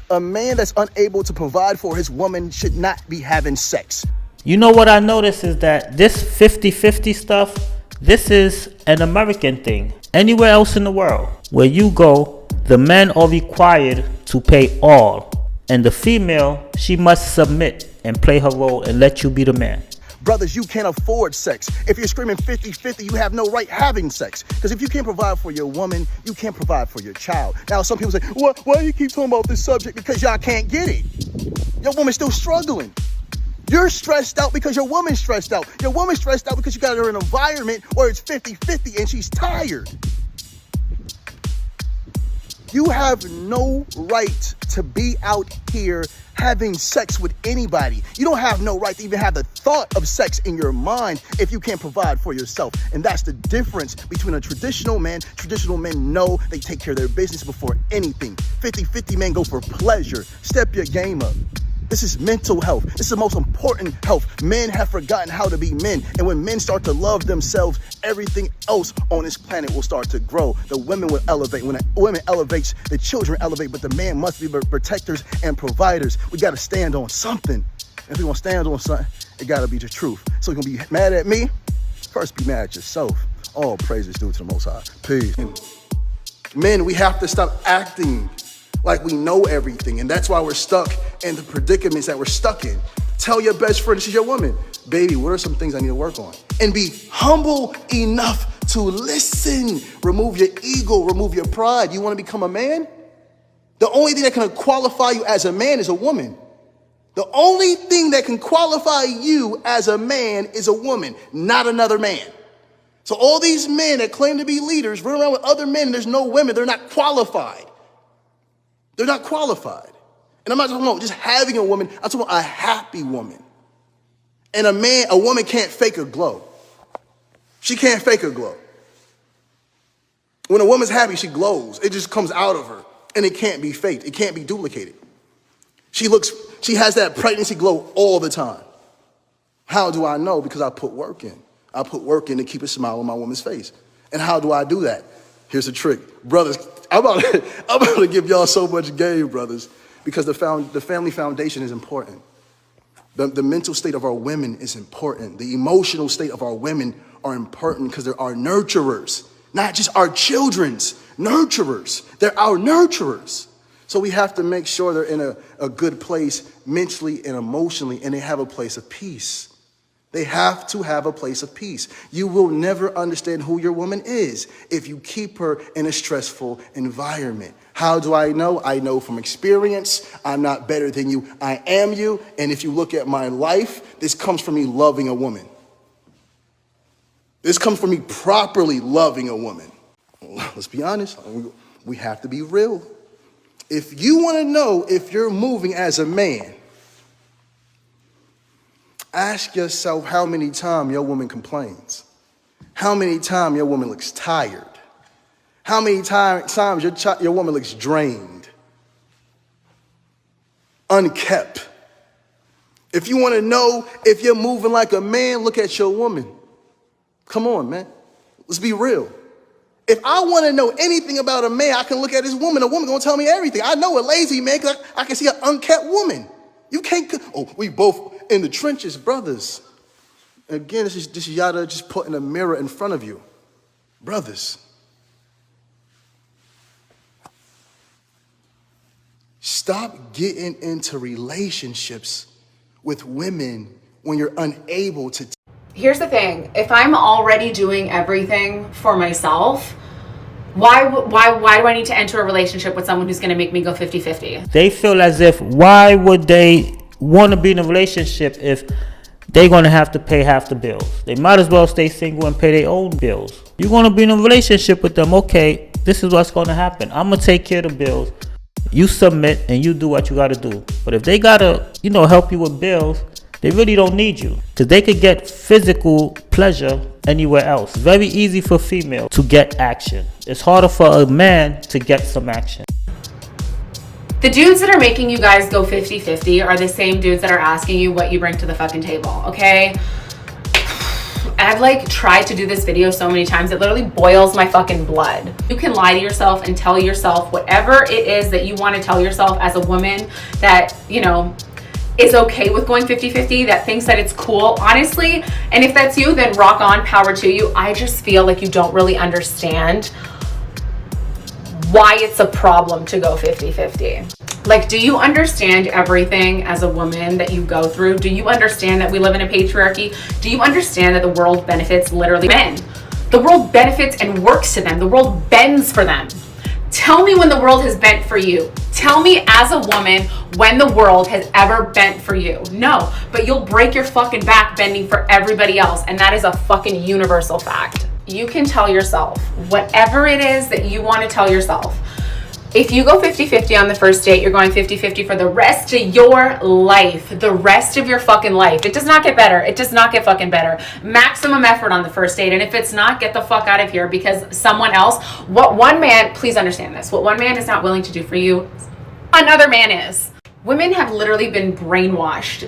A man that's unable to provide for his woman should not be having sex. You know what I noticed is that this 50-50 stuff, this is an American thing. Anywhere else in the world where you go, the men are required to pay all, and the female, she must submit and play her role and let you be the man. Brothers, you can't afford sex. If you're screaming 50-50, you have no right having sex. Because if you can't provide for your woman, you can't provide for your child. Now, some people say, why do you keep talking about this subject? Because y'all can't get it. Your woman's still struggling. You're stressed out because your woman's stressed out. Your woman's stressed out because you got her in an environment where it's 50-50 and she's tired. You have no right to be out here having sex with anybody. You don't have no right to even have the thought of sex in your mind if you can't provide for yourself. And that's the difference between a traditional man. Traditional men know they take care of their business before anything. 50-50 men go for pleasure. Step your game up. This is mental health. This is the most important health. Men have forgotten how to be men. And when men start to love themselves, everything else on this planet will start to grow. The women will elevate. When a woman elevates, the children elevate, but the man must be protectors and providers. We got to stand on something. If we're going to stand on something, it got to be the truth. So you're going to be mad at me? First, be mad at yourself. All praises due to the Most High. Peace. Men, we have to stop acting like we know everything, and that's why we're stuck in the predicaments that we're stuck in. Tell your best friend, she's your woman, baby, what are some things I need to work on? And be humble enough to listen. Remove your ego, remove your pride. You want to become a man? The only thing that can qualify you as a man is a woman. The only thing that can qualify you as a man is a woman, not another man. So all these men that claim to be leaders run around with other men, there's no women, they're not qualified. They're not qualified. And I'm not talking about just having a woman. I'm talking about a happy woman. And a woman can't fake a glow. She can't fake a glow. When a woman's happy, she glows. It just comes out of her. And it can't be faked. It can't be duplicated. She has that pregnancy glow all the time. How do I know? Because I put work in. I put work in to keep a smile on my woman's face. And how do I do that? Here's the trick. Brothers, I'm about to give y'all so much game, brothers, because the family foundation is important. The mental state of our women is important. The emotional state of our women are important because they're our nurturers, not just our children's nurturers. They're our nurturers. So we have to make sure they're in a good place mentally and emotionally, and they have a place of peace. They have to have a place of peace. You will never understand who your woman is if you keep her in a stressful environment. How do I know? I know from experience. I'm not better than you. I am you. And if you look at my life, this comes from me loving a woman. This comes from me properly loving a woman. Let's be honest. We have to be real. If you want to know if you're moving as a man, ask yourself how many times your woman complains. How many times your woman looks tired. How many times your woman looks drained, unkept. If you want to know if you're moving like a man, look at your woman. Come on, man. Let's be real. If I want to know anything about a man, I can look at his woman. A woman gonna tell me everything. I know a lazy man because I can see an unkept woman. You can't. Oh, we both in the trenches, brothers. Again, this is Yada just putting a mirror in front of you. Brothers. Stop getting into relationships with women when you're unable to. Here's the thing. If I'm already doing everything for myself, why do I need to enter a relationship with someone who's going to make me go 50-50? They feel as if, why would they want to be in a relationship if they're going to have to pay half the bills? They might as well stay single and pay their own bills. You're going to be in a relationship with them. Okay, this is what's going to happen. I'm going to take care of the bills. You submit and you do what you got to do. But if they got to, help you with bills, they really don't need you, because they could get physical pleasure anywhere else. It's very easy for female to get action. It's harder for a man to get some action. The dudes that are making you guys go 50-50 are the same dudes that are asking you what you bring to the fucking table, okay? I've like tried to do this video so many times, it literally boils my fucking blood. You can lie to yourself and tell yourself whatever it is that you want to tell yourself as a woman that, you know, is okay with going 50-50, that thinks that it's cool, honestly. And if that's you, then rock on, power to you. I just feel like you don't really understand why it's a problem to go 50-50. Like, do you understand everything as a woman that you go through? Do you understand that we live in a patriarchy? Do you understand that the world benefits literally men? The world benefits and works to them. The world bends for them. Tell me when the world has bent for you. Tell me as a woman when the world has ever bent for you. No, but you'll break your fucking back bending for everybody else, and that is a fucking universal fact. You can tell yourself whatever it is that you want to tell yourself. If you go 50-50 on the first date, you're going 50-50 for the rest of your life. The rest of your fucking life. It does not get better. It does not get fucking better. Maximum effort on the first date. And if it's not, get the fuck out of here, because someone else, what one man, please understand this, what one man is not willing to do for you, another man is. Women have literally been brainwashed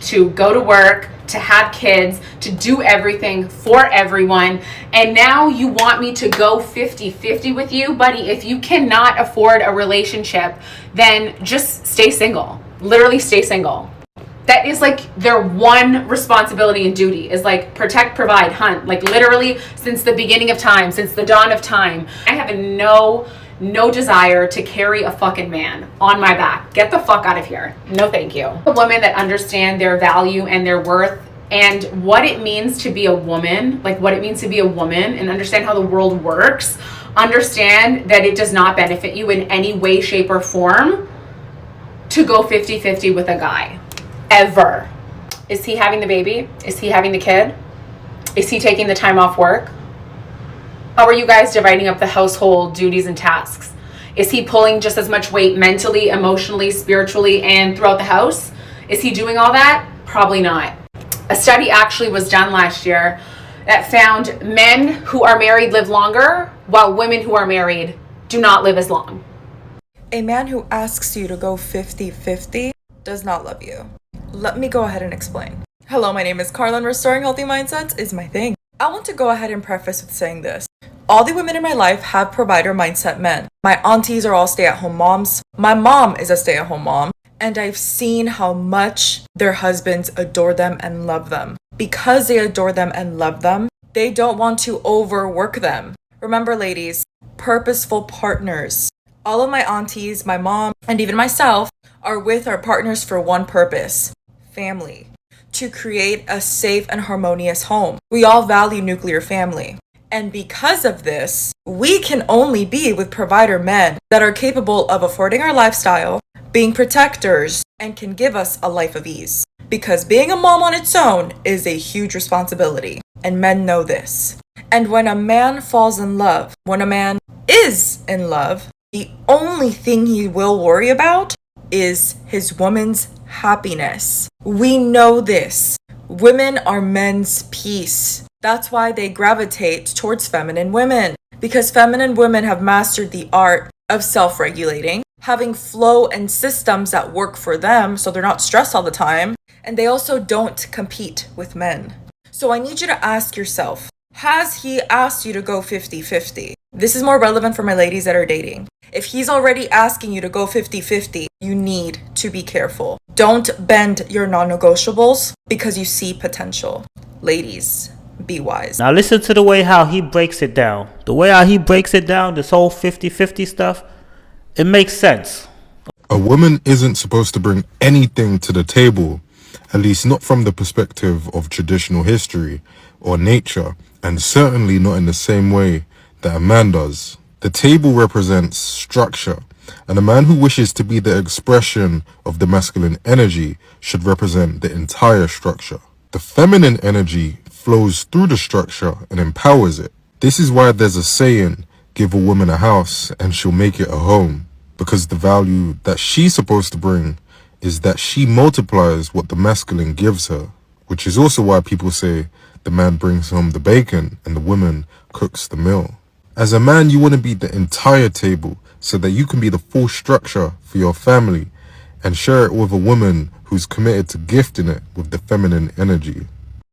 to go to work, to have kids, to do everything for everyone. And now you want me to go 50-50 with you? Buddy, if you cannot afford a relationship, then just stay single. Literally stay single. That is like their one responsibility and duty, is like protect, provide, hunt. Like literally since the beginning of time, since the dawn of time, I have no desire to carry a fucking man on my back. Get the fuck out of here. No thank you. Women that understand their value and their worth and what it means to be a woman, like what it means to be a woman, and understand how the world works, understand that it does not benefit you in any way, shape, or form to go 50-50 with a guy. Ever. Is he having the baby? Is he having the kid? Is he taking the time off work? How are you guys dividing up the household duties and tasks? Is he pulling just as much weight mentally, emotionally, spiritually, and throughout the house? Is he doing all that? Probably not. A study actually was done last year that found men who are married live longer, while women who are married do not live as long. A man who asks you to go 50-50 does not love you. Let me go ahead and explain. Hello, my name is Carla, and restoring healthy mindsets is my thing. I want to go ahead and preface with saying this. All the women in my life have provider mindset men. My aunties are all stay-at-home moms. My mom is a stay-at-home mom. And I've seen how much their husbands adore them and love them. Because they adore them and love them, they don't want to overwork them. Remember, ladies, purposeful partners. All of my aunties, my mom, and even myself are with our partners for one purpose: family. To create a safe and harmonious home. We all value nuclear family. And because of this, we can only be with provider men that are capable of affording our lifestyle, being protectors, and can give us a life of ease. Because being a mom on its own is a huge responsibility, and men know this. And when a man falls in love, when a man is in love, the only thing he will worry about is his woman's happiness. We know this. Women are men's peace. That's why they gravitate towards feminine women. Because feminine women have mastered the art of self-regulating, having flow and systems that work for them so they're not stressed all the time, and they also don't compete with men. So I need you to ask yourself, has he asked you to go 50-50? This is more relevant for my ladies that are dating. If he's already asking you to go 50-50, you need to be careful. Don't bend your non-negotiables because you see potential. Ladies, be wise. Now listen to the way how he breaks it down. The way how he breaks it down, this whole 50-50 stuff, it makes sense. A woman isn't supposed to bring anything to the table, at least not from the perspective of traditional history or nature, and certainly not in the same way that a man does. The table represents structure, and a man who wishes to be the expression of the masculine energy should represent the entire structure. The feminine energy flows through the structure and empowers it. This is why there's a saying, give a woman a house and she'll make it a home, because the value that she's supposed to bring is that she multiplies what the masculine gives her, which is also why people say the man brings home the bacon and the woman cooks the meal. As a man, you want to be the entire table so that you can be the full structure for your family and share it with a woman who's committed to gifting it with the feminine energy.